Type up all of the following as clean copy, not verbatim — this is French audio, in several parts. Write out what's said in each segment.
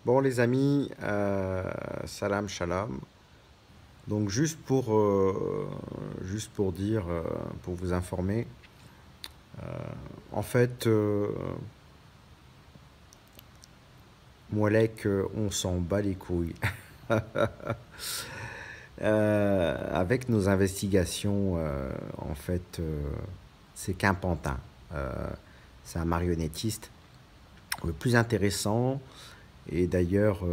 Bon les amis, salam shalom. Donc juste pour dire, pour vous informer, en fait, Moualek, on s'en bat les couilles. Avec nos investigations, en fait, c'est qu'un pantin. Euh, c'est un marionnettiste. Le plus intéressant, et d'ailleurs,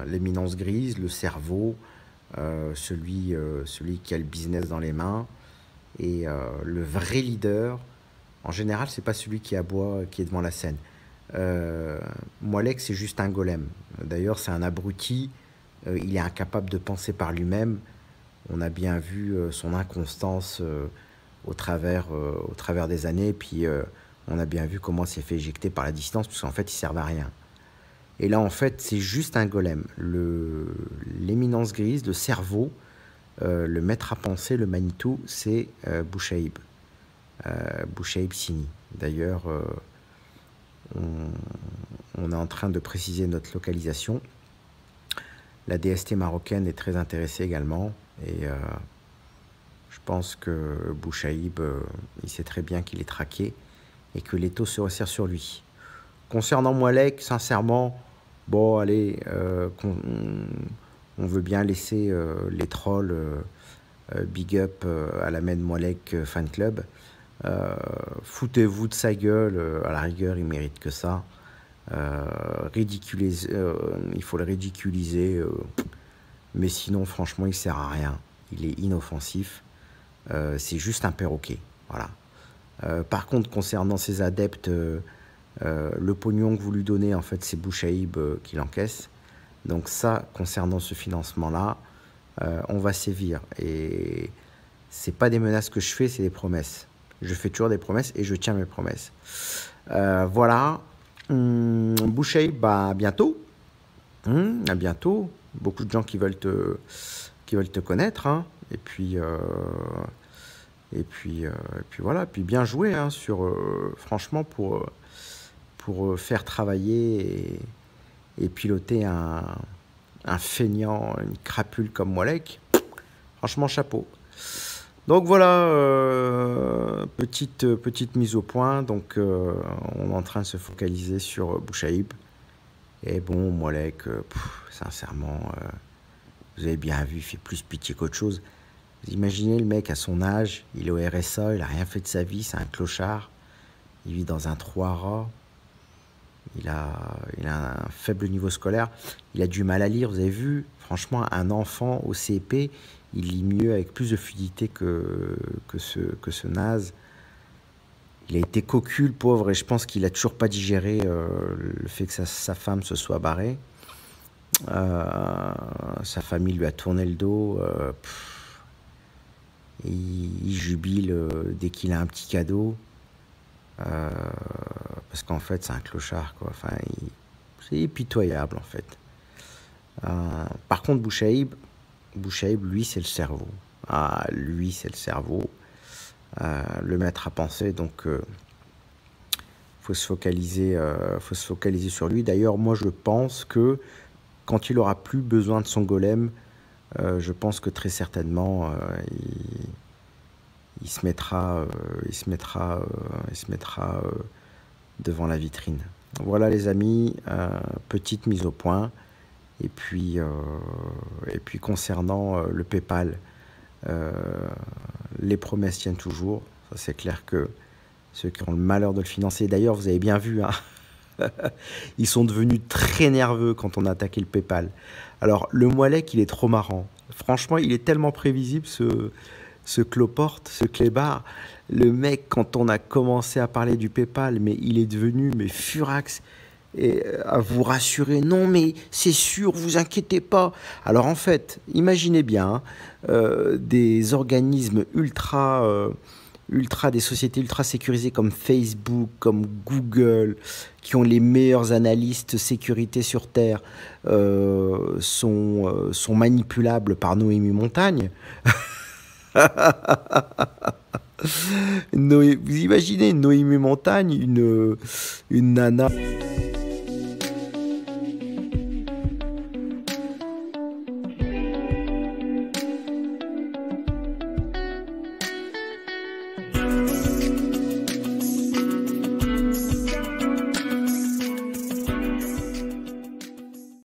l'éminence grise, le cerveau, celui qui a le business dans les mains, et le vrai leader, en général, c'est pas celui qui aboie, qui est devant la scène. Moalek, c'est juste un golem. D'ailleurs, c'est un abruti. Il est incapable de penser par lui-même. On a bien vu son inconstance au travers des années. Puis on a bien vu comment il s'est fait éjecter par la distance, parce qu'en fait, il ne servait à rien. Et là, en fait, c'est juste un golem. L'éminence grise, le cerveau, le maître à penser, le Manitou, c'est Bouchaïb. Bouchaïb Sini. D'ailleurs, on est en train de préciser notre localisation. La DST marocaine est très intéressée également. Et je pense que Bouchaïb, il sait très bien qu'il est traqué et que l'étau se resserre sur lui. Concernant Moualek, sincèrement, bon, allez, on veut bien laisser les trolls big up à la main Moualek fan club. Foutez-vous de sa gueule, à la rigueur, il mérite que ça. Il faut le ridiculiser, mais sinon, franchement, il sert à rien. Il est inoffensif. C'est juste un perroquet. Voilà. Par contre, concernant ses adeptes, le pognon que vous lui donnez, en fait, c'est Bouchaïb qui l'encaisse. Donc ça, concernant ce financement-là, on va sévir. Et c'est pas des menaces que je fais, c'est des promesses. Je fais toujours des promesses et je tiens mes promesses. Voilà. Bouchaïb, bah, à bientôt. À bientôt. Beaucoup de gens qui veulent te connaître. Hein. Et puis voilà. Puis bien joué hein, franchement pour faire travailler et piloter un feignant, une crapule comme Moualek. Franchement, chapeau. Donc voilà, petite mise au point. Donc on est en train de se focaliser sur Bouchaïb. Et bon, Moualek, sincèrement, vous avez bien vu, il fait plus pitié qu'autre chose. Vous imaginez le mec à son âge, il est au RSA, il n'a rien fait de sa vie, c'est un clochard. Il vit dans un trou à rats. Il a un faible niveau scolaire. Il a du mal à lire, vous avez vu. Franchement, un enfant au CP, il lit mieux avec plus de fluidité que ce naze. Il a été cocu, le pauvre, et je pense qu'il a toujours pas digéré le fait que sa femme se soit barrée. Sa famille lui a tourné le dos. Il jubile dès qu'il a un petit cadeau. Parce qu'en fait, c'est un clochard, quoi. Enfin, c'est pitoyable, en fait. Par contre, Bouchaïb, lui, c'est le cerveau. Ah, lui, c'est le cerveau. Le maître à penser, donc faut se focaliser sur lui. D'ailleurs, moi, je pense que quand il aura plus besoin de son golem, je pense que très certainement, il se mettra devant la vitrine. Voilà les amis, petite mise au point. Et puis concernant le PayPal, les promesses tiennent toujours. Ça, c'est clair que ceux qui ont le malheur de le financer, d'ailleurs, vous avez bien vu, hein, ils sont devenus très nerveux quand on a attaqué le PayPal. Alors, le Moualek, il est trop marrant. Franchement, il est tellement prévisible, ce cloporte, ce clébard. Le mec, quand on a commencé à parler du PayPal, mais il est devenu furax. Et à vous rassurer, non mais c'est sûr, vous inquiétez pas. Alors en fait, imaginez bien des organismes des sociétés ultra sécurisées comme Facebook, comme Google, qui ont les meilleurs analystes sécurité sur Terre, sont manipulables par Noémie Montagne. Vous imaginez Noémie Montagne, une nana